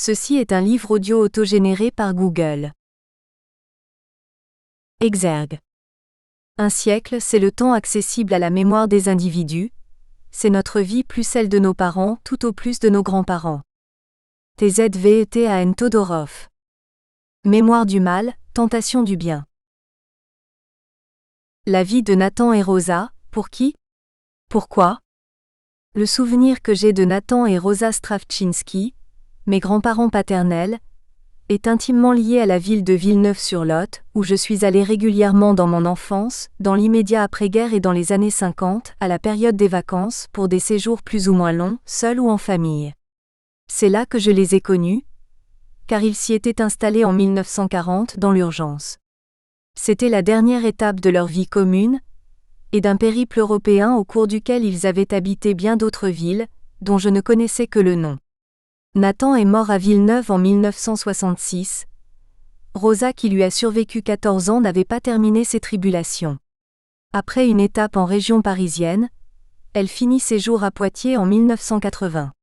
Ceci est un livre audio autogénéré par Google. Exergue. Un siècle, c'est le temps accessible à la mémoire des individus, c'est notre vie plus celle de nos parents, tout au plus de nos grands-parents. Tzvetan Todorov. Mémoire du mal, tentation du bien. La vie de Nathan et Rosa, pour qui? Pourquoi? Le souvenir que j'ai de Nathan et Rosa Stravchinsky, mes grands-parents paternels, est intimement lié à la ville de Villeneuve-sur-Lot, où je suis allé régulièrement dans mon enfance, dans l'immédiat après-guerre et dans les années 50, à la période des vacances, pour des séjours plus ou moins longs, seuls ou en famille. C'est là que je les ai connus, car ils s'y étaient installés en 1940 dans l'urgence. C'était la dernière étape de leur vie commune, et d'un périple européen au cours duquel ils avaient habité bien d'autres villes, dont je ne connaissais que le nom. Nathan est mort à Villeneuve en 1966. Rosa, qui lui a survécu 14 ans, n'avait pas terminé ses tribulations. Après une étape en région parisienne, elle finit ses jours à Poitiers en 1980.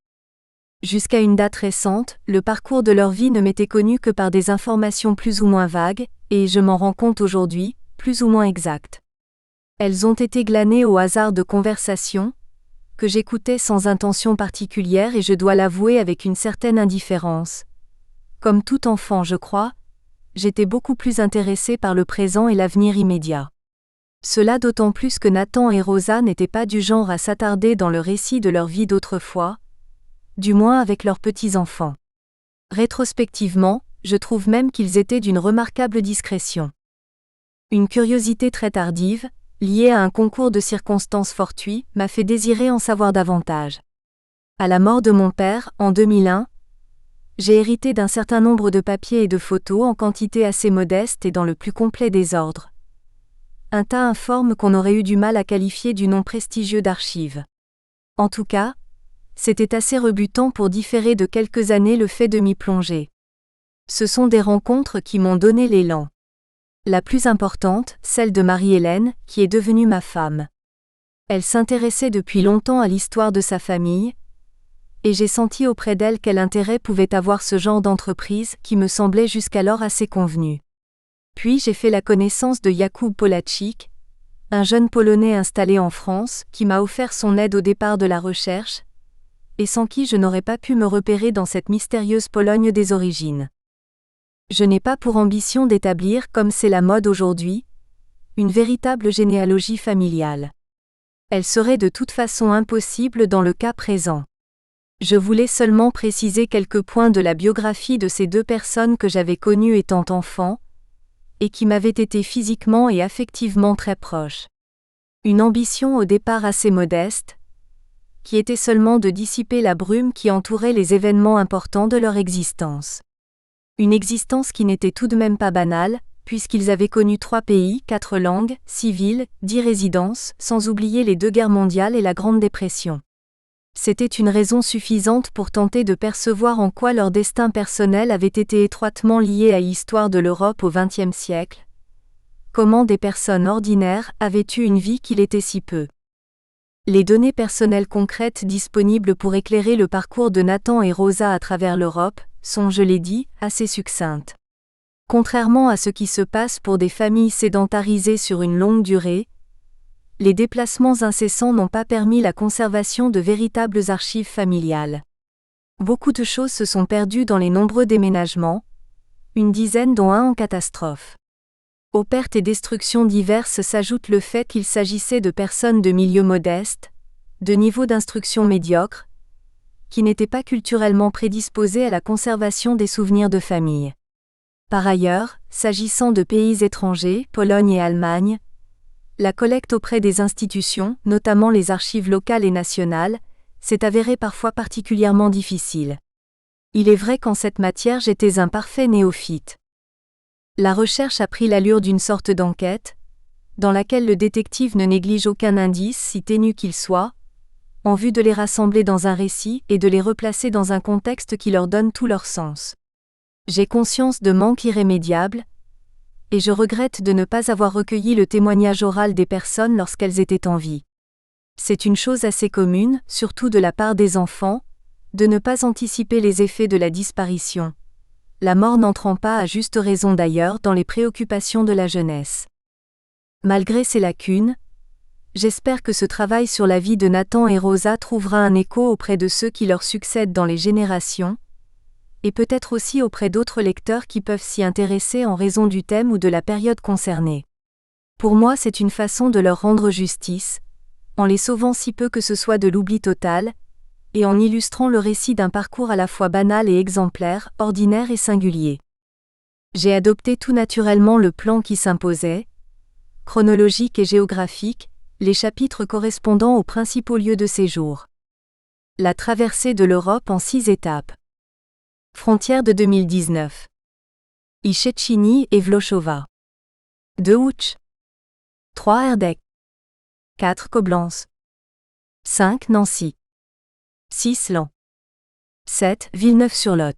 Jusqu'à une date récente, le parcours de leur vie ne m'était connu que par des informations plus ou moins vagues, et je m'en rends compte aujourd'hui, plus ou moins exactes. Elles ont été glanées au hasard de conversations, que j'écoutais sans intention particulière et je dois l'avouer avec une certaine indifférence. Comme tout enfant, je crois, j'étais beaucoup plus intéressé par le présent et l'avenir immédiat. Cela d'autant plus que Nathan et Rosa n'étaient pas du genre à s'attarder dans le récit de leur vie d'autrefois, du moins avec leurs petits-enfants. Rétrospectivement, je trouve même qu'ils étaient d'une remarquable discrétion. Une curiosité très tardive, liée à un concours de circonstances fortuits, m'a fait désirer en savoir davantage. À la mort de mon père, en 2001, j'ai hérité d'un certain nombre de papiers et de photos en quantité assez modeste et dans le plus complet désordre. Un tas informe qu'on aurait eu du mal à qualifier du nom prestigieux d'archives. En tout cas, c'était assez rebutant pour différer de quelques années le fait de m'y plonger. Ce sont des rencontres qui m'ont donné l'élan. La plus importante, celle de Marie-Hélène, qui est devenue ma femme. Elle s'intéressait depuis longtemps à l'histoire de sa famille, et j'ai senti auprès d'elle quel intérêt pouvait avoir ce genre d'entreprise qui me semblait jusqu'alors assez convenu. Puis j'ai fait la connaissance de Jakub Polaczyk, un jeune Polonais installé en France, qui m'a offert son aide au départ de la recherche, et sans qui je n'aurais pas pu me repérer dans cette mystérieuse Pologne des origines. Je n'ai pas pour ambition d'établir, comme c'est la mode aujourd'hui, une véritable généalogie familiale. Elle serait de toute façon impossible dans le cas présent. Je voulais seulement préciser quelques points de la biographie de ces deux personnes que j'avais connues étant enfant, et qui m'avaient été physiquement et affectivement très proches. Une ambition au départ assez modeste, qui était seulement de dissiper la brume qui entourait les événements importants de leur existence. Une existence qui n'était tout de même pas banale, puisqu'ils avaient connu 3 pays, 4 langues, 6 villes, 10 résidences, sans oublier les 2 guerres mondiales et la Grande Dépression. C'était une raison suffisante pour tenter de percevoir en quoi leur destin personnel avait été étroitement lié à l'histoire de l'Europe au XXe siècle. Comment des personnes ordinaires avaient eu une vie qu'il était si peu. Les données personnelles concrètes disponibles pour éclairer le parcours de Nathan et Rosa à travers l'Europe sont, je l'ai dit, assez succinctes. Contrairement à ce qui se passe pour des familles sédentarisées sur une longue durée, les déplacements incessants n'ont pas permis la conservation de véritables archives familiales. Beaucoup de choses se sont perdues dans les nombreux déménagements, une dizaine dont un en catastrophe. Aux pertes et destructions diverses s'ajoute le fait qu'il s'agissait de personnes de milieux modestes, de niveaux d'instruction médiocres, qui n'étaient pas culturellement prédisposés à la conservation des souvenirs de famille. Par ailleurs, s'agissant de pays étrangers, Pologne et Allemagne, la collecte auprès des institutions, notamment les archives locales et nationales, s'est avérée parfois particulièrement difficile. Il est vrai qu'en cette matière j'étais un parfait néophyte. La recherche a pris l'allure d'une sorte d'enquête, dans laquelle le détective ne néglige aucun indice, si ténu qu'il soit, en vue de les rassembler dans un récit et de les replacer dans un contexte qui leur donne tout leur sens. J'ai conscience de manques irrémédiables, et je regrette de ne pas avoir recueilli le témoignage oral des personnes lorsqu'elles étaient en vie. C'est une chose assez commune, surtout de la part des enfants, de ne pas anticiper les effets de la disparition, la mort n'entrant pas à juste raison d'ailleurs dans les préoccupations de la jeunesse. Malgré ces lacunes, j'espère que ce travail sur la vie de Nathan et Rosa trouvera un écho auprès de ceux qui leur succèdent dans les générations, et peut-être aussi auprès d'autres lecteurs qui peuvent s'y intéresser en raison du thème ou de la période concernée. Pour moi, c'est une façon de leur rendre justice, en les sauvant si peu que ce soit de l'oubli total, et en illustrant le récit d'un parcours à la fois banal et exemplaire, ordinaire et singulier. J'ai adopté tout naturellement le plan qui s'imposait, chronologique et géographique, les chapitres correspondant aux principaux lieux de séjour. La traversée de l'Europe en 6 étapes. Frontières de 2019. Szczecin et Włocławek. 2 Łódź. 3 Erdek. 4 Coblence. 5 Nancy. 6 Laon. 7 Villeneuve-sur-Lot.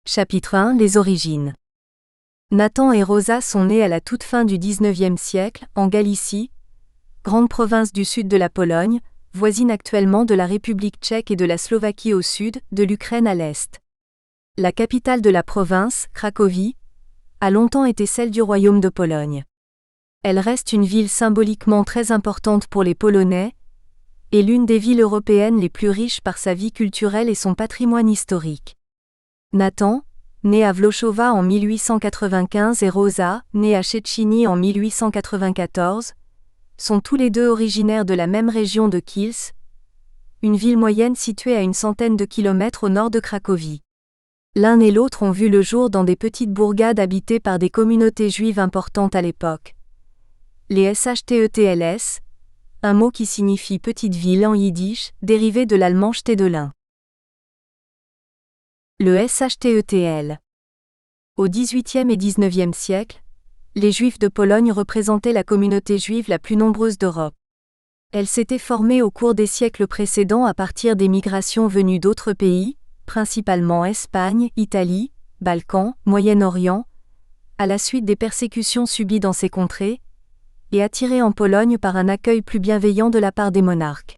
Chapitre 1 Les origines. Nathan et Rosa sont nés à la toute fin du XIXe siècle, en Galicie, grande province du sud de la Pologne, voisine actuellement de la République tchèque et de la Slovaquie au sud, de l'Ukraine à l'est. La capitale de la province, Cracovie, a longtemps été celle du royaume de Pologne. Elle reste une ville symboliquement très importante pour les Polonais, et l'une des villes européennes les plus riches par sa vie culturelle et son patrimoine historique. Nathan, né à Włocławek en 1895 et Rosa, née à Szczecin en 1894, sont tous les deux originaires de la même région de Kielce, une ville moyenne située à une centaine de kilomètres au nord de Cracovie. L'un et l'autre ont vu le jour dans des petites bourgades habitées par des communautés juives importantes à l'époque. Les SHTETLS, un mot qui signifie petite ville en yiddish, dérivé de l'allemand Städelin. Le SHTETL. Au XVIIIe et XIXe siècle, les Juifs de Pologne représentaient la communauté juive la plus nombreuse d'Europe. Elle s'était formée au cours des siècles précédents à partir des migrations venues d'autres pays, principalement Espagne, Italie, Balkans, Moyen-Orient, à la suite des persécutions subies dans ces contrées, et attirée en Pologne par un accueil plus bienveillant de la part des monarques.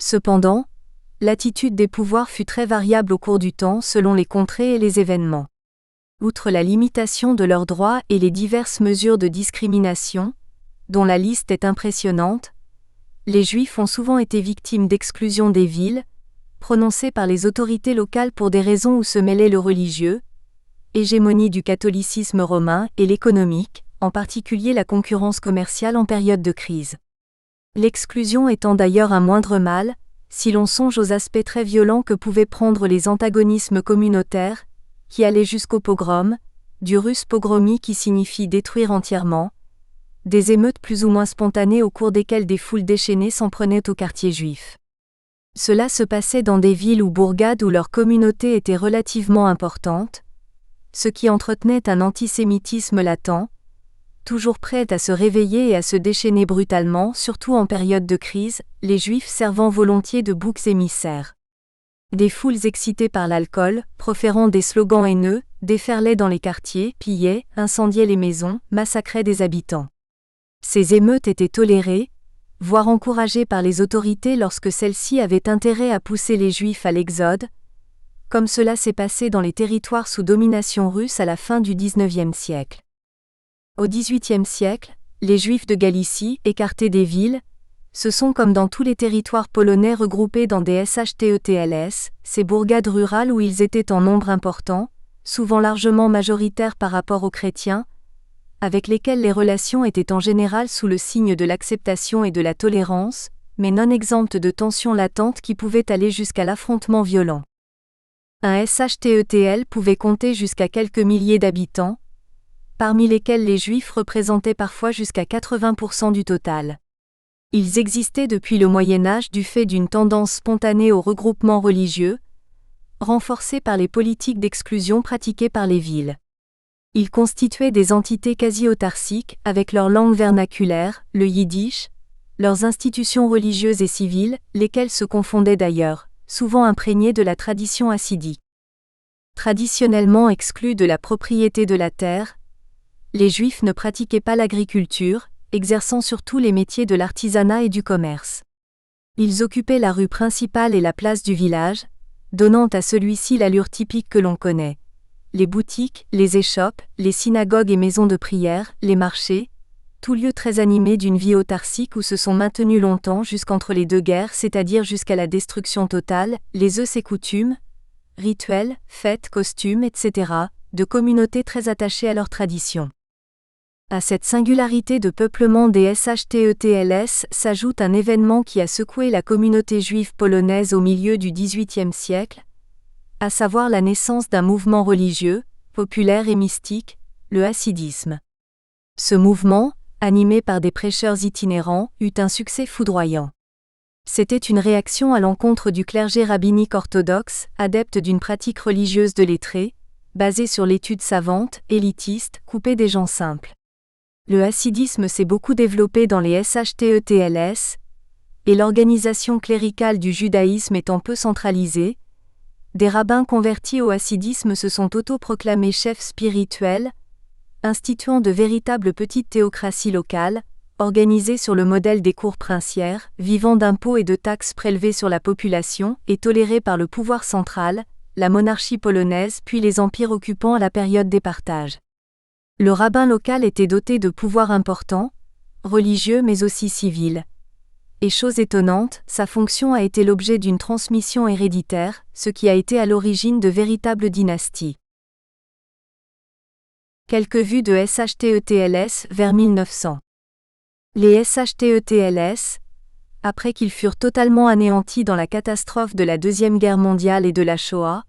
Cependant, l'attitude des pouvoirs fut très variable au cours du temps selon les contrées et les événements. Outre la limitation de leurs droits et les diverses mesures de discrimination, dont la liste est impressionnante, les Juifs ont souvent été victimes d'exclusion des villes, prononcées par les autorités locales pour des raisons où se mêlaient le religieux, hégémonie du catholicisme romain et l'économique, en particulier la concurrence commerciale en période de crise. L'exclusion étant d'ailleurs un moindre mal, si l'on songe aux aspects très violents que pouvaient prendre les antagonismes communautaires, qui allaient jusqu'au pogrom, du russe pogromi qui signifie détruire entièrement, des émeutes plus ou moins spontanées au cours desquelles des foules déchaînées s'en prenaient aux quartiers juifs. Cela se passait dans des villes ou bourgades où leur communauté était relativement importante, ce qui entretenait un antisémitisme latent, toujours prêt à se réveiller et à se déchaîner brutalement, surtout en période de crise, les Juifs servant volontiers de boucs émissaires. Des foules excitées par l'alcool, proférant des slogans haineux, déferlaient dans les quartiers, pillaient, incendiaient les maisons, massacraient des habitants. Ces émeutes étaient tolérées, voire encouragées par les autorités lorsque celles-ci avaient intérêt à pousser les Juifs à l'exode, comme cela s'est passé dans les territoires sous domination russe à la fin du XIXe siècle. Au XVIIIe siècle, les Juifs de Galicie, écartés des villes, se sont comme dans tous les territoires polonais regroupés dans des SHTETLS, ces bourgades rurales où ils étaient en nombre important, souvent largement majoritaires par rapport aux chrétiens, avec lesquels les relations étaient en général sous le signe de l'acceptation et de la tolérance, mais non exemptes de tensions latentes qui pouvaient aller jusqu'à l'affrontement violent. Un SHTETL pouvait compter jusqu'à quelques milliers d'habitants, parmi lesquels les Juifs représentaient parfois jusqu'à 80% du total. Ils existaient depuis le Moyen Âge du fait d'une tendance spontanée au regroupement religieux, renforcée par les politiques d'exclusion pratiquées par les villes. Ils constituaient des entités quasi-autarciques, avec leur langue vernaculaire, le yiddish, leurs institutions religieuses et civiles, lesquelles se confondaient d'ailleurs, souvent imprégnées de la tradition hassidique. Traditionnellement exclus de la propriété de la terre, les Juifs ne pratiquaient pas l'agriculture, exerçant surtout les métiers de l'artisanat et du commerce. Ils occupaient la rue principale et la place du village, donnant à celui-ci l'allure typique que l'on connaît. Les boutiques, les échoppes, les synagogues et maisons de prière, les marchés, tout lieu très animé d'une vie autarcique où se sont maintenus longtemps jusqu'entre les deux guerres, c'est-à-dire jusqu'à la destruction totale, les us et coutumes, rituels, fêtes, costumes, etc., de communautés très attachées à leurs traditions. À cette singularité de peuplement des SHTETLS s'ajoute un événement qui a secoué la communauté juive polonaise au milieu du XVIIIe siècle, à savoir la naissance d'un mouvement religieux, populaire et mystique, le hassidisme. Ce mouvement, animé par des prêcheurs itinérants, eut un succès foudroyant. C'était une réaction à l'encontre du clergé rabbinique orthodoxe, adepte d'une pratique religieuse de lettrés, basée sur l'étude savante, élitiste, coupée des gens simples. Le hassidisme s'est beaucoup développé dans les SHTETLS, et l'organisation cléricale du judaïsme étant peu centralisée, des rabbins convertis au hassidisme se sont autoproclamés chefs spirituels, instituant de véritables petites théocraties locales, organisées sur le modèle des cours princières, vivant d'impôts et de taxes prélevés sur la population et tolérées par le pouvoir central, la monarchie polonaise puis les empires occupants à la période des partages. Le rabbin local était doté de pouvoirs importants, religieux mais aussi civils. Et chose étonnante, sa fonction a été l'objet d'une transmission héréditaire, ce qui a été à l'origine de véritables dynasties. Quelques vues de SHTETLS vers 1900. Les SHTETLS, après qu'ils furent totalement anéantis dans la catastrophe de la Deuxième Guerre mondiale et de la Shoah,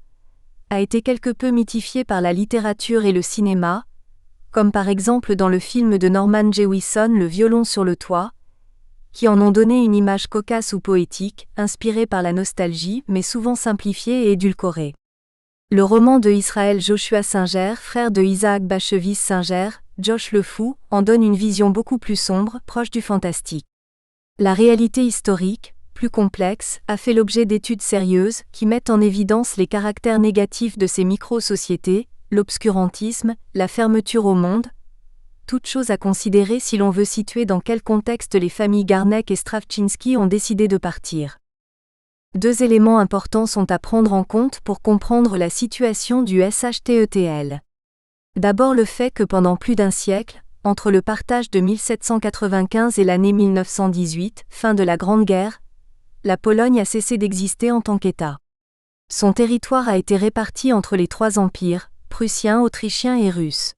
a été quelque peu mythifié par la littérature et le cinéma, comme par exemple dans le film de Norman Jewison Le violon sur le toit, qui en ont donné une image cocasse ou poétique, inspirée par la nostalgie mais souvent simplifiée et édulcorée. Le roman de Israël Joshua Singer, frère de Isaac Bashevis Singer, Josh le Fou, en donne une vision beaucoup plus sombre, proche du fantastique. La réalité historique, plus complexe, a fait l'objet d'études sérieuses qui mettent en évidence les caractères négatifs de ces micro-sociétés, l'obscurantisme, la fermeture au monde, toutes choses à considérer si l'on veut situer dans quel contexte les familles Garnek et Strawczynski ont décidé de partir. Deux éléments importants sont à prendre en compte pour comprendre la situation du SHTETL. D'abord le fait que pendant plus d'un siècle, entre le partage de 1795 et l'année 1918, fin de la Grande Guerre, la Pologne a cessé d'exister en tant qu'État. Son territoire a été réparti entre les trois empires, prussien, autrichien et russe.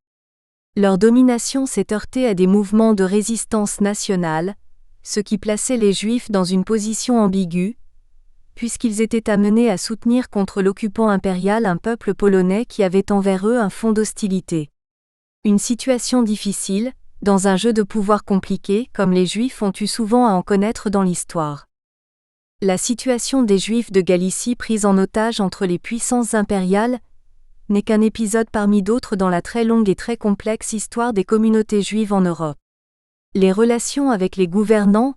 Leur domination s'est heurtée à des mouvements de résistance nationale, ce qui plaçait les Juifs dans une position ambiguë, puisqu'ils étaient amenés à soutenir contre l'occupant impérial un peuple polonais qui avait envers eux un fond d'hostilité. Une situation difficile, dans un jeu de pouvoir compliqué, comme les Juifs ont eu souvent à en connaître dans l'histoire. La situation des Juifs de Galicie prise en otage entre les puissances impériales n'est qu'un épisode parmi d'autres dans la très longue et très complexe histoire des communautés juives en Europe. Les relations avec les gouvernants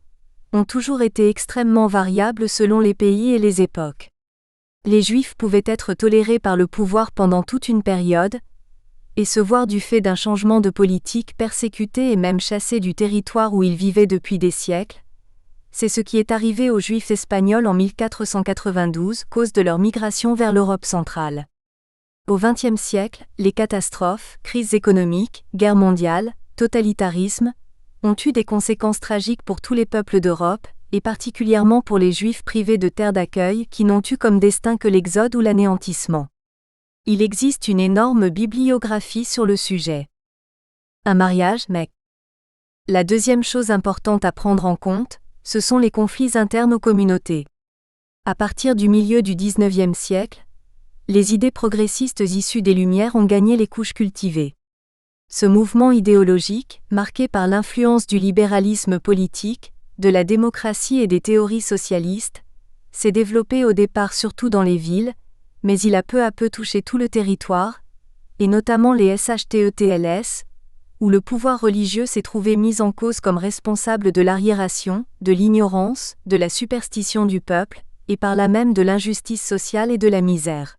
ont toujours été extrêmement variables selon les pays et les époques. Les Juifs pouvaient être tolérés par le pouvoir pendant toute une période, et se voir du fait d'un changement de politique persécutés et même chassés du territoire où ils vivaient depuis des siècles. C'est ce qui est arrivé aux Juifs espagnols en 1492, cause de leur migration vers l'Europe centrale. Au XXe siècle, les catastrophes, crises économiques, guerres mondiales, totalitarisme, ont eu des conséquences tragiques pour tous les peuples d'Europe, et particulièrement pour les Juifs privés de terres d'accueil qui n'ont eu comme destin que l'exode ou l'anéantissement. Il existe une énorme bibliographie sur le sujet. Un mariage, mec. La deuxième chose importante à prendre en compte, ce sont les conflits internes aux communautés. À partir du milieu du XIXe siècle, les idées progressistes issues des Lumières ont gagné les couches cultivées. Ce mouvement idéologique, marqué par l'influence du libéralisme politique, de la démocratie et des théories socialistes, s'est développé au départ surtout dans les villes, mais il a peu à peu touché tout le territoire, et notamment les SHTETLS, où le pouvoir religieux s'est trouvé mis en cause comme responsable de l'arriération, de l'ignorance, de la superstition du peuple, et par là même de l'injustice sociale et de la misère.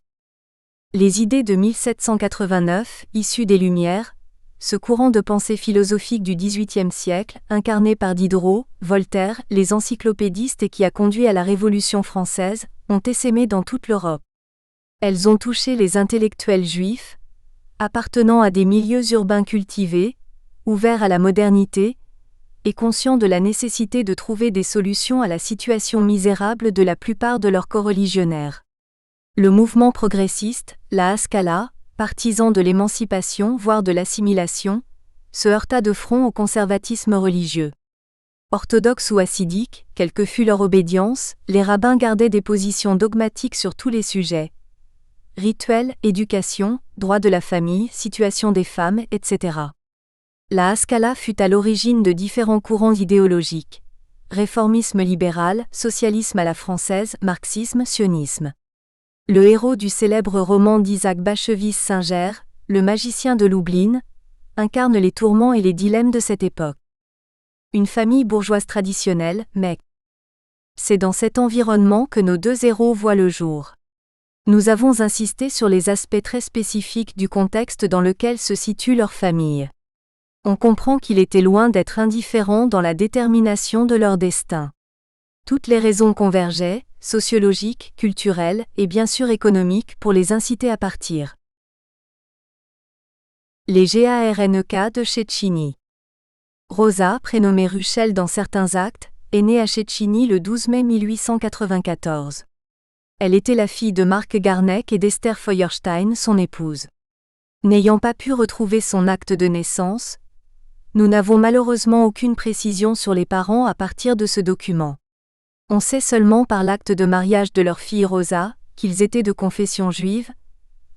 Les idées de 1789, issues des Lumières, ce courant de pensée philosophique du XVIIIe siècle, incarné par Diderot, Voltaire, les encyclopédistes et qui a conduit à la Révolution française, ont essaimé dans toute l'Europe. Elles ont touché les intellectuels juifs, appartenant à des milieux urbains cultivés, ouverts à la modernité, et conscients de la nécessité de trouver des solutions à la situation misérable de la plupart de leurs coreligionnaires. Le mouvement progressiste, la Haskalah, partisan de l'émancipation voire de l'assimilation, se heurta de front au conservatisme religieux. Orthodoxes ou hassidiques, quelle que fût leur obédience, les rabbins gardaient des positions dogmatiques sur tous les sujets. Rituels, éducation, droit de la famille, situation des femmes, etc. La Haskalah fut à l'origine de différents courants idéologiques. Réformisme libéral, socialisme à la française, marxisme, sionisme. Le héros du célèbre roman d'Isaac Bashevis Singer, Le magicien de Lublin, incarne les tourments et les dilemmes de cette époque. Une famille bourgeoise traditionnelle, mais c'est dans cet environnement que nos deux héros voient le jour. Nous avons insisté sur les aspects très spécifiques du contexte dans lequel se situe leur famille. On comprend qu'il était loin d'être indifférent dans la détermination de leur destin. Toutes les raisons convergeaient, sociologiques, culturelles et bien sûr économiques pour les inciter à partir. Les GARNK de Cecchini. Rosa, prénommée Ruchel dans certains actes, est née à Cecchini le 12 mai 1894. Elle était la fille de Marc Garneck et d'Esther Feuerstein, son épouse. N'ayant pas pu retrouver son acte de naissance, nous n'avons malheureusement aucune précision sur les parents à partir de ce document. On sait seulement par l'acte de mariage de leur fille Rosa, qu'ils étaient de confession juive,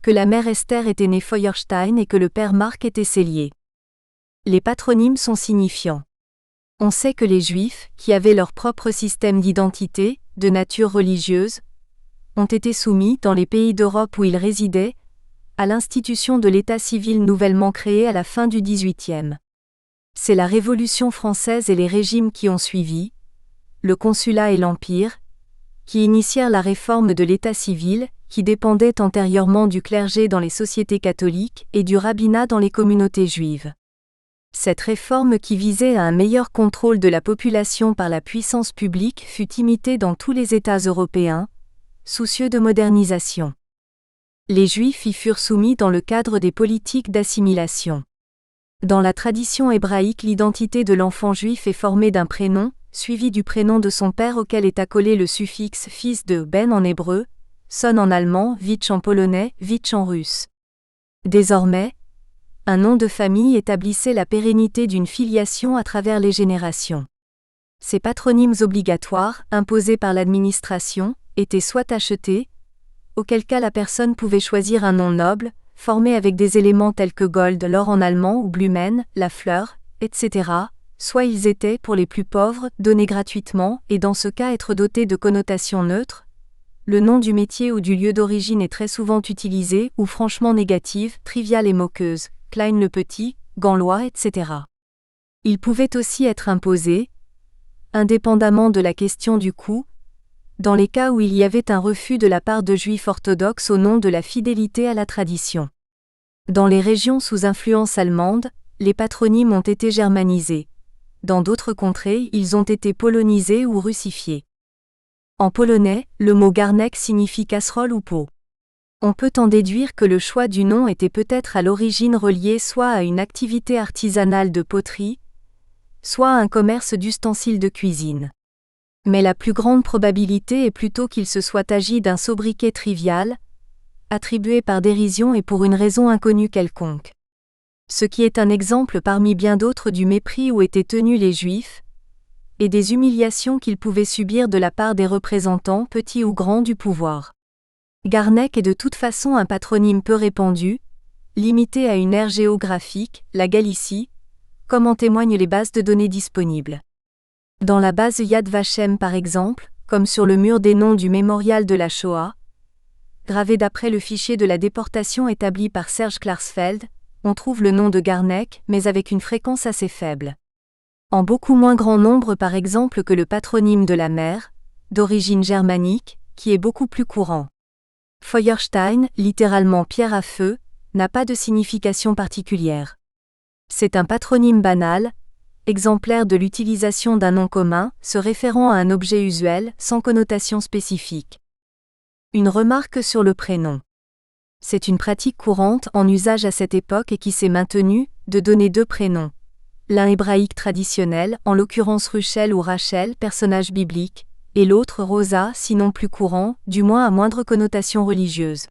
que la mère Esther était née Feuerstein et que le père Marc était cellier. Les patronymes sont signifiants. On sait que les Juifs, qui avaient leur propre système d'identité, de nature religieuse, ont été soumis, dans les pays d'Europe où ils résidaient, à l'institution de l'état civil nouvellement créé à la fin du XVIIIe. C'est la Révolution française et les régimes qui ont suivi, le Consulat et l'Empire, qui initièrent la réforme de l'état civil, qui dépendait antérieurement du clergé dans les sociétés catholiques et du rabbinat dans les communautés juives. Cette réforme qui visait à un meilleur contrôle de la population par la puissance publique fut imitée dans tous les États européens, soucieux de modernisation. Les Juifs y furent soumis dans le cadre des politiques d'assimilation. Dans la tradition hébraïque, l'identité de l'enfant juif est formée d'un prénom, suivi du prénom de son père auquel est accolé le suffixe fils de ben en hébreu, son en allemand, Witsch en polonais, Witsch en russe. Désormais, un nom de famille établissait la pérennité d'une filiation à travers les générations. Ces patronymes obligatoires, imposés par l'administration, étaient soit achetés, auquel cas la personne pouvait choisir un nom noble, formé avec des éléments tels que Gold, l'or en allemand ou Blumen, la fleur, etc., soit ils étaient, pour les plus pauvres, donnés gratuitement et dans ce cas être dotés de connotations neutres. Le nom du métier ou du lieu d'origine est très souvent utilisé ou franchement négative, triviale et moqueuse, Klein le Petit, Ganlois, etc. Il pouvait aussi être imposé, indépendamment de la question du coût, dans les cas où il y avait un refus de la part de juifs orthodoxes au nom de la fidélité à la tradition. Dans les régions sous influence allemande, les patronymes ont été germanisés. Dans d'autres contrées, ils ont été polonisés ou russifiés. En polonais, le mot garnek signifie casserole ou pot. On peut en déduire que le choix du nom était peut-être à l'origine relié soit à une activité artisanale de poterie, soit à un commerce d'ustensiles de cuisine. Mais la plus grande probabilité est plutôt qu'il se soit agi d'un sobriquet trivial, attribué par dérision et pour une raison inconnue quelconque. Ce qui est un exemple parmi bien d'autres du mépris où étaient tenus les Juifs, et des humiliations qu'ils pouvaient subir de la part des représentants petits ou grands du pouvoir. Garnek est de toute façon un patronyme peu répandu, limité à une aire géographique, la Galicie, comme en témoignent les bases de données disponibles. Dans la base Yad Vashem par exemple, comme sur le mur des noms du mémorial de la Shoah, gravé d'après le fichier de la déportation établi par Serge Klarsfeld, on trouve le nom de Garnek, mais avec une fréquence assez faible. En beaucoup moins grand nombre par exemple que le patronyme de la mère, d'origine germanique, qui est beaucoup plus courant. Feuerstein, littéralement pierre à feu, n'a pas de signification particulière. C'est un patronyme banal, exemplaire de l'utilisation d'un nom commun, se référant à un objet usuel, sans connotation spécifique. Une remarque sur le prénom. C'est une pratique courante en usage à cette époque et qui s'est maintenue, de donner deux prénoms. L'un hébraïque traditionnel, en l'occurrence Ruchel ou Rachel, personnage biblique, et l'autre Rosa, sinon plus courant, du moins à moindre connotation religieuse.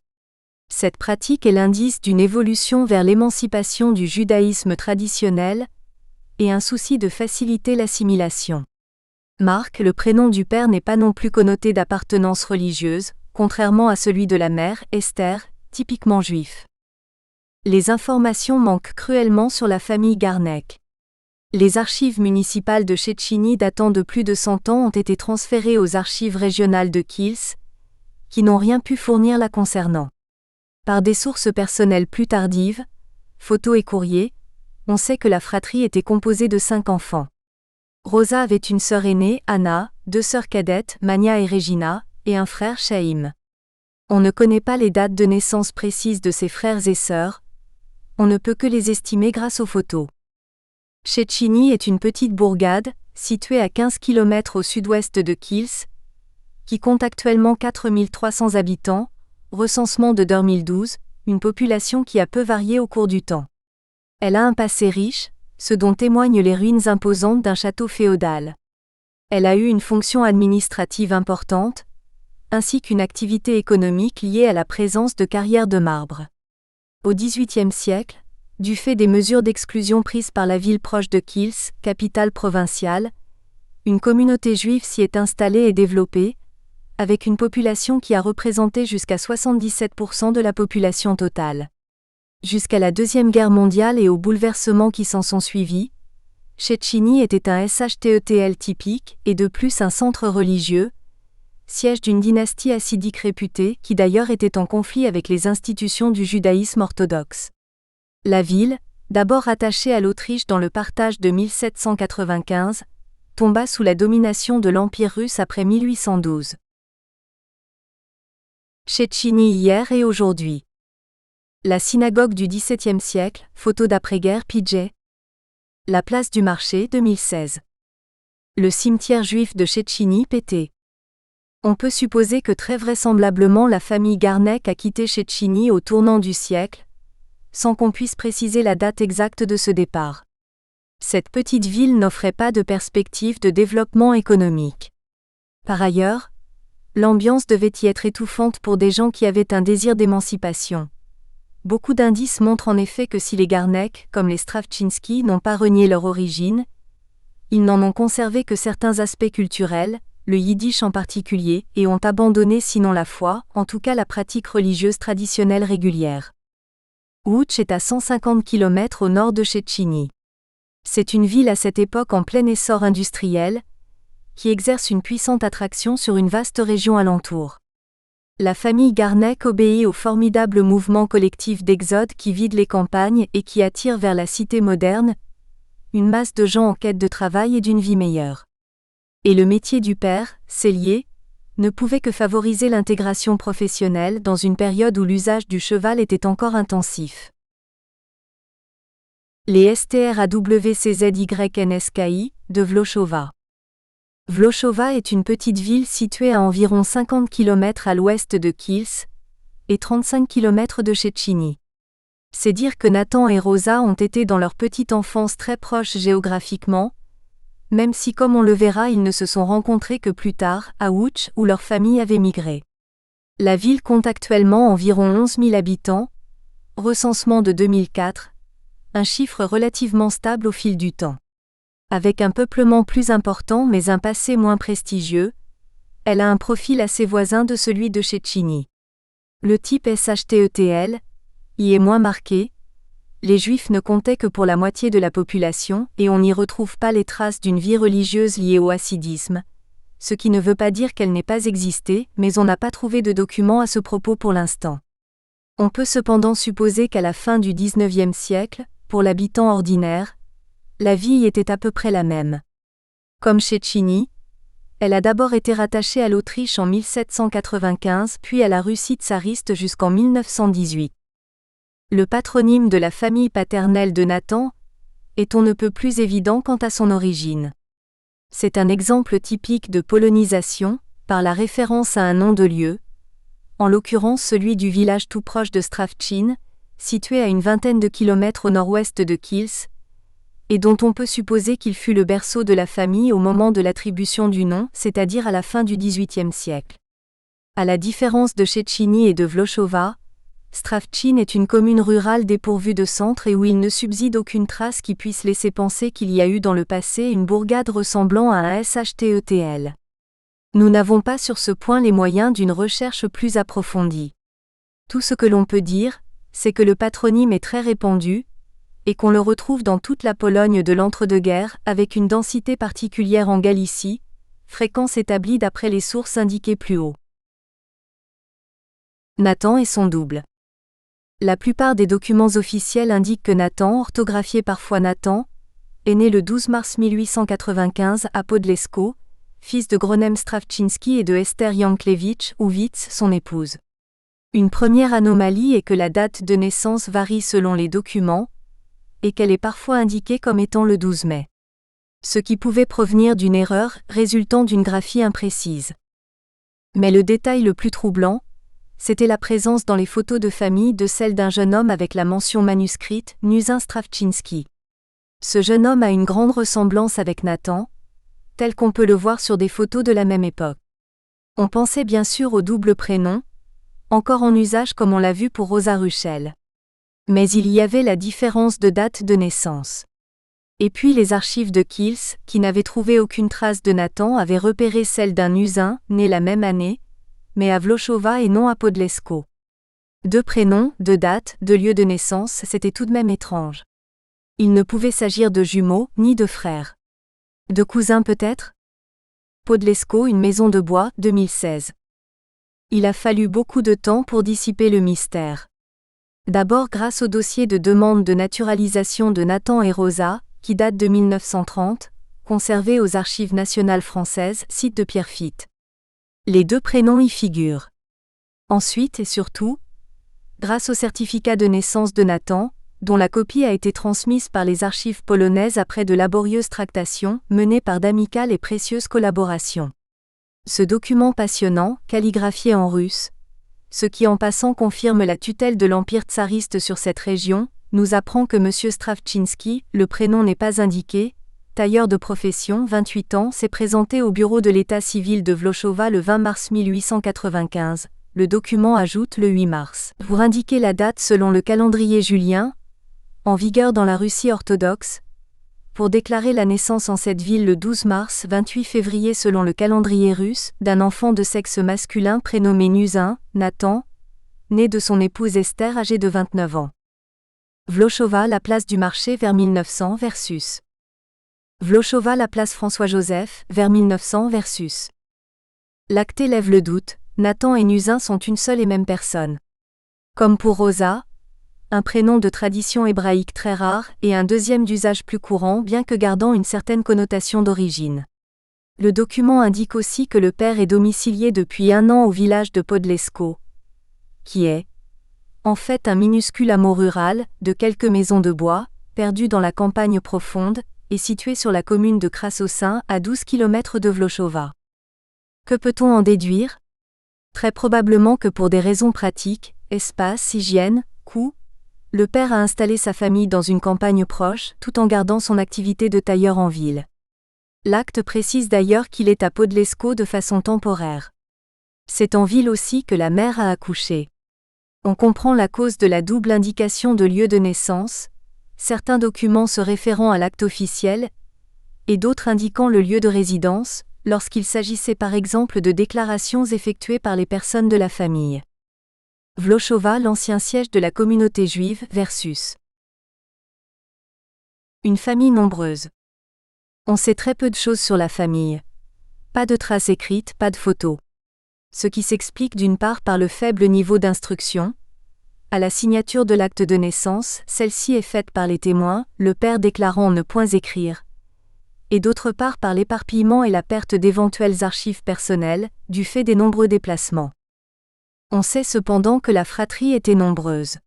Cette pratique est l'indice d'une évolution vers l'émancipation du judaïsme traditionnel et un souci de faciliter l'assimilation. Marc, le prénom du père, n'est pas non plus connoté d'appartenance religieuse, contrairement à celui de la mère, Esther, typiquement juif. Les informations manquent cruellement sur la famille Garneck. Les archives municipales de Szczeciny datant de plus de 100 ans ont été transférées aux archives régionales de Kielce, qui n'ont rien pu fournir la concernant. Par des sources personnelles plus tardives, photos et courriers, on sait que la fratrie était composée de 5 enfants. Rosa avait une sœur aînée, Anna, 2 sœurs cadettes, Mania et Regina, et un frère, Chaim. On ne connaît pas les dates de naissance précises de ses frères et sœurs, on ne peut que les estimer grâce aux photos. Szczeciny est une petite bourgade, située à 15 km au sud-ouest de Kielce, qui compte actuellement 4300 habitants, recensement de 2012, une population qui a peu varié au cours du temps. Elle a un passé riche, ce dont témoignent les ruines imposantes d'un château féodal. Elle a eu une fonction administrative importante, ainsi qu'une activité économique liée à la présence de carrières de marbre. Au XVIIIe siècle, du fait des mesures d'exclusion prises par la ville proche de Kielce, capitale provinciale, une communauté juive s'y est installée et développée, avec une population qui a représenté jusqu'à 77% de la population totale. Jusqu'à la Deuxième Guerre mondiale et aux bouleversements qui s'en sont suivis, Szczeciny était un SHTETL typique et de plus un centre religieux, siège d'une dynastie hassidique réputée qui d'ailleurs était en conflit avec les institutions du judaïsme orthodoxe. La ville, d'abord rattachée à l'Autriche dans le partage de 1795, tomba sous la domination de l'Empire russe après 1812. Szczeciny hier et aujourd'hui. La synagogue du XVIIe siècle, photo d'après-guerre PJ. La place du marché 2016. Le cimetière juif de Szczeciny PT. On peut supposer que très vraisemblablement la famille Garneck a quitté Szczeciny au tournant du siècle, sans qu'on puisse préciser la date exacte de ce départ. Cette petite ville n'offrait pas de perspective de développement économique. Par ailleurs, l'ambiance devait y être étouffante pour des gens qui avaient un désir d'émancipation. Beaucoup d'indices montrent en effet que si les Garneck, comme les Strawczynski, n'ont pas renié leur origine, ils n'en ont conservé que certains aspects culturels, le yiddish en particulier, et ont abandonné sinon la foi, en tout cas la pratique religieuse traditionnelle régulière. Łódź est à 150 km au nord de Szczeciny. C'est une ville à cette époque en plein essor industriel, qui exerce une puissante attraction sur une vaste région alentour. La famille Garneck obéit au formidable mouvement collectif d'exode qui vide les campagnes et qui attire vers la cité moderne une masse de gens en quête de travail et d'une vie meilleure. Et le métier du père, sellier, ne pouvait que favoriser l'intégration professionnelle dans une période où l'usage du cheval était encore intensif. Les STRAWCZYNSKI de Włoszowa. Włoszowa est une petite ville située à environ 50 km à l'ouest de Kielce et 35 km de Szczeciny. C'est dire que Nathan et Rosa ont été dans leur petite enfance très proches géographiquement, même si comme on le verra ils ne se sont rencontrés que plus tard, à Łódź où leur famille avait migré. La ville compte actuellement environ 11 000 habitants, recensement de 2004, un chiffre relativement stable au fil du temps. Avec un peuplement plus important mais un passé moins prestigieux, elle a un profil assez voisin de celui de Szczeciny. Le type SHTETL y est moins marqué, les Juifs ne comptaient que pour la moitié de la population et on n'y retrouve pas les traces d'une vie religieuse liée au hassidisme, ce qui ne veut pas dire qu'elle n'ait pas existé, mais on n'a pas trouvé de documents à ce propos pour l'instant. On peut cependant supposer qu'à la fin du XIXe siècle, pour l'habitant ordinaire, la vie y était à peu près la même. Comme Szczeciny, elle a d'abord été rattachée à l'Autriche en 1795 puis à la Russie tsariste jusqu'en 1918. Le patronyme de la famille paternelle de Nathan est on ne peut plus évident quant à son origine. C'est un exemple typique de polonisation, par la référence à un nom de lieu, en l'occurrence celui du village tout proche de Strawczyn, situé à une vingtaine de kilomètres au nord-ouest de Kielce, et dont on peut supposer qu'il fut le berceau de la famille au moment de l'attribution du nom, c'est-à-dire à la fin du XVIIIe siècle. À la différence de Szczeciny et de Włoszowa, Strawczyn est une commune rurale dépourvue de centre et où il ne subsiste aucune trace qui puisse laisser penser qu'il y a eu dans le passé une bourgade ressemblant à un SHTETL. Nous n'avons pas sur ce point les moyens d'une recherche plus approfondie. Tout ce que l'on peut dire, c'est que le patronyme est très répandu, et qu'on le retrouve dans toute la Pologne de l'entre-deux-guerres, avec une densité particulière en Galicie, fréquence établie d'après les sources indiquées plus haut. Nathan et son double. La plupart des documents officiels indiquent que Nathan, orthographié parfois Nathan, est né le 12 mars 1895 à Podlesko, fils de Gronem Strawczyński et de Esther Janklewicz ou Witz, son épouse. Une première anomalie est que la date de naissance varie selon les documents, et qu'elle est parfois indiquée comme étant le 12 mai. Ce qui pouvait provenir d'une erreur résultant d'une graphie imprécise. Mais le détail le plus troublant, c'était la présence dans les photos de famille de celle d'un jeune homme avec la mention manuscrite « Nuzin Strawczyński ». Ce jeune homme a une grande ressemblance avec Nathan, tel qu'on peut le voir sur des photos de la même époque. On pensait bien sûr au double prénom, encore en usage comme on l'a vu pour Rosa Ruchel. Mais il y avait la différence de date de naissance. Et puis les archives de Kielce, qui n'avaient trouvé aucune trace de Nathan, avaient repéré celle d'un Nuzin, né la même année, mais à Włoszowa et non à Podlesko. Deux prénoms, deux dates, deux lieux de naissance, c'était tout de même étrange. Il ne pouvait s'agir de jumeaux, ni de frères. De cousins peut-être ? Podlesko, une maison de bois, 2016. Il a fallu beaucoup de temps pour dissiper le mystère. D'abord grâce au dossier de demande de naturalisation de Nathan et Rosa, qui date de 1930, conservé aux Archives nationales françaises, site de Pierrefitte. Les deux prénoms y figurent. Ensuite et surtout, grâce au certificat de naissance de Nathan, dont la copie a été transmise par les archives polonaises après de laborieuses tractations, menées par d'amicales et précieuses collaborations. Ce document passionnant, calligraphié en russe, ce qui en passant confirme la tutelle de l'Empire tsariste sur cette région, nous apprend que M. Strawczyński, le prénom n'est pas indiqué, tailleur de profession, 28 ans, s'est présenté au bureau de l'état civil de Włoszowa le 20 mars 1895. Le document ajoute le 8 mars. Pour indiquer la date selon le calendrier julien, en vigueur dans la Russie orthodoxe, pour déclarer la naissance en cette ville le 12 mars 28 février selon le calendrier russe, d'un enfant de sexe masculin prénommé Nuzin, Nathan, né de son épouse Esther âgée de 29 ans. Włoszowa, la place du marché vers 1900 versus Włoszowa, la place François-Joseph, vers 1900 versus L'acte lève le doute, Nathan et Nuzin sont une seule et même personne. Comme pour Rosa, un prénom de tradition hébraïque très rare et un deuxième d'usage plus courant bien que gardant une certaine connotation d'origine. Le document indique aussi que le père est domicilié depuis 1 an au village de Podlesko, qui est, en fait un minuscule hameau rural, de quelques maisons de bois, perdu dans la campagne profonde, et situé sur la commune de Krasocin à 12 km de Włoszowa. Que peut-on en déduire ? Très probablement que pour des raisons pratiques, espace, hygiène, coût, le père a installé sa famille dans une campagne proche, tout en gardant son activité de tailleur en ville. L'acte précise d'ailleurs qu'il est à Podlesko de façon temporaire. C'est en ville aussi que la mère a accouché. On comprend la cause de la double indication de lieu de naissance, certains documents se référant à l'acte officiel, et d'autres indiquant le lieu de résidence, lorsqu'il s'agissait par exemple de déclarations effectuées par les personnes de la famille. Włoszowa, l'ancien siège de la communauté juive, versus une famille nombreuse. On sait très peu de choses sur la famille. Pas de traces écrites, pas de photos. Ce qui s'explique d'une part par le faible niveau d'instruction. À la signature de l'acte de naissance, celle-ci est faite par les témoins, le père déclarant ne point écrire. Et d'autre part par l'éparpillement et la perte d'éventuelles archives personnelles, du fait des nombreux déplacements. On sait cependant que la fratrie était nombreuse.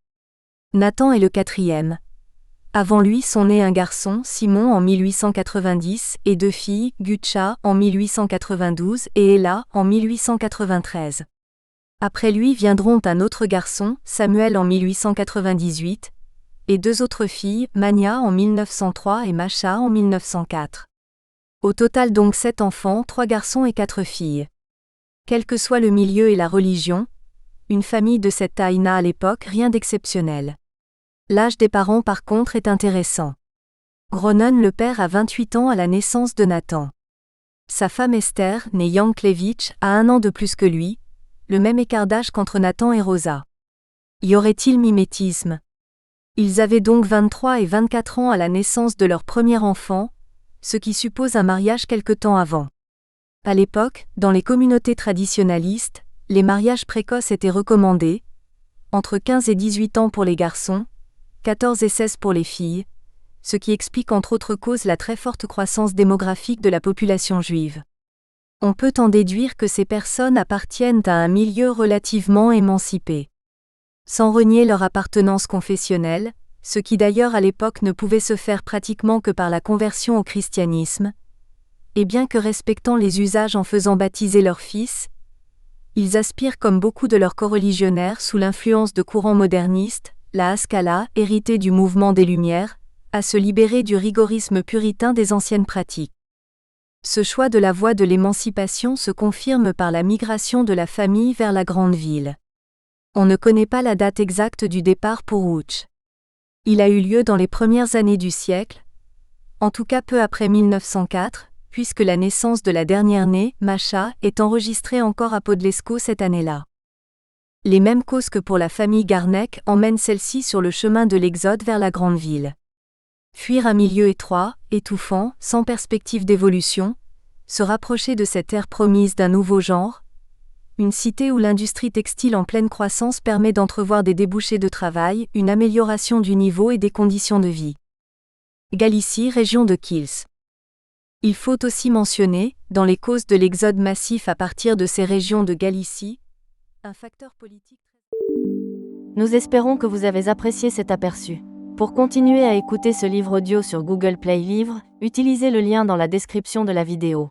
Nathan est le 4e. Avant lui sont nés un garçon, Simon en 1890, et 2 filles, Gutcha en 1892 et Ella en 1893. Après lui viendront un autre garçon, Samuel en 1898, et 2 autres filles, Mania en 1903 et Masha en 1904. Au total donc 7 enfants, 3 garçons et 4 filles. Quel que soit le milieu et la religion, une famille de cette taille n'a à l'époque rien d'exceptionnel. L'âge des parents par contre est intéressant. Gronen le père a 28 ans à la naissance de Nathan. Sa femme Esther, née Yanklevitch, a 1 an de plus que lui, le même écart d'âge qu'entre Nathan et Rosa. Y aurait-il mimétisme? Ils avaient donc 23 et 24 ans à la naissance de leur premier enfant, ce qui suppose un mariage quelque temps avant. À l'époque, dans les communautés traditionnalistes, les mariages précoces étaient recommandés, entre 15 et 18 ans pour les garçons, 14 et 16 pour les filles, ce qui explique entre autres causes la très forte croissance démographique de la population juive. On peut en déduire que ces personnes appartiennent à un milieu relativement émancipé. Sans renier leur appartenance confessionnelle, ce qui d'ailleurs à l'époque ne pouvait se faire pratiquement que par la conversion au christianisme, et bien que respectant les usages en faisant baptiser leurs fils, ils aspirent comme beaucoup de leurs coreligionnaires sous l'influence de courants modernistes, la Haskalah, héritée du mouvement des Lumières, à se libérer du rigorisme puritain des anciennes pratiques. Ce choix de la voie de l'émancipation se confirme par la migration de la famille vers la grande ville. On ne connaît pas la date exacte du départ pour Ouch. Il a eu lieu dans les premières années du siècle, en tout cas peu après 1904, puisque la naissance de la dernière née, Masha, est enregistrée encore à Podlesko cette année-là. Les mêmes causes que pour la famille Garneck emmènent celle-ci sur le chemin de l'exode vers la grande ville. Fuir un milieu étroit, étouffant, sans perspective d'évolution, se rapprocher de cette ère promise d'un nouveau genre, une cité où l'industrie textile en pleine croissance permet d'entrevoir des débouchés de travail, une amélioration du niveau et des conditions de vie. Galicie, région de Kils. Il faut aussi mentionner, dans les causes de l'exode massif à partir de ces régions de Galicie, un facteur politique. Nous espérons que vous avez apprécié cet aperçu. Pour continuer à écouter ce livre audio sur Google Play Livres, utilisez le lien dans la description de la vidéo.